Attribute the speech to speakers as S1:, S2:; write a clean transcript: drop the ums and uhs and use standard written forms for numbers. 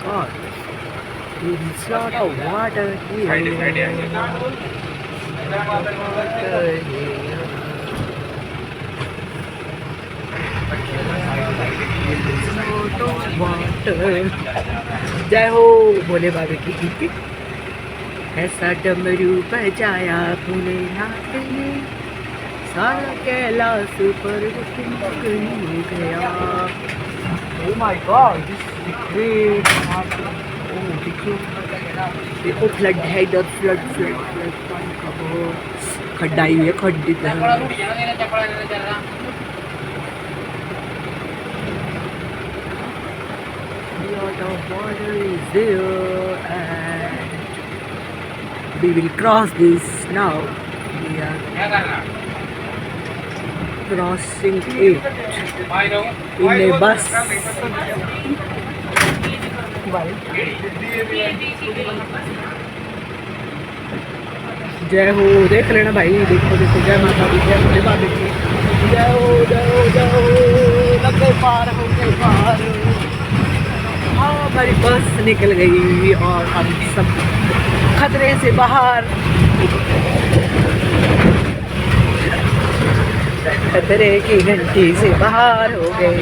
S1: God, there is lot of water here. Water here. Lot of water. जय हो भोले बाबा की। ऐसा डमरू बजाया भोलेनाथ ने, सारा कैलाश पर हो गया। Oh my God, this is great. Oh, देखो फ्लड है इधर, फ्लड पानी का बहुत खड्डाई है, खड्डित है। Lot of water is there and we will cross this now. We are crossing it in a bus. जय हो, देख लेना भाई, देखो देखो, जय माता दी, जय भोले बाबा की, जय हो जय हो जय हो। लग गए पार, हो गए पार। हाँ, हमारी बस निकल गई और हम सब खतरे से बाहर, खतरे की घंटी से बाहर हो गए।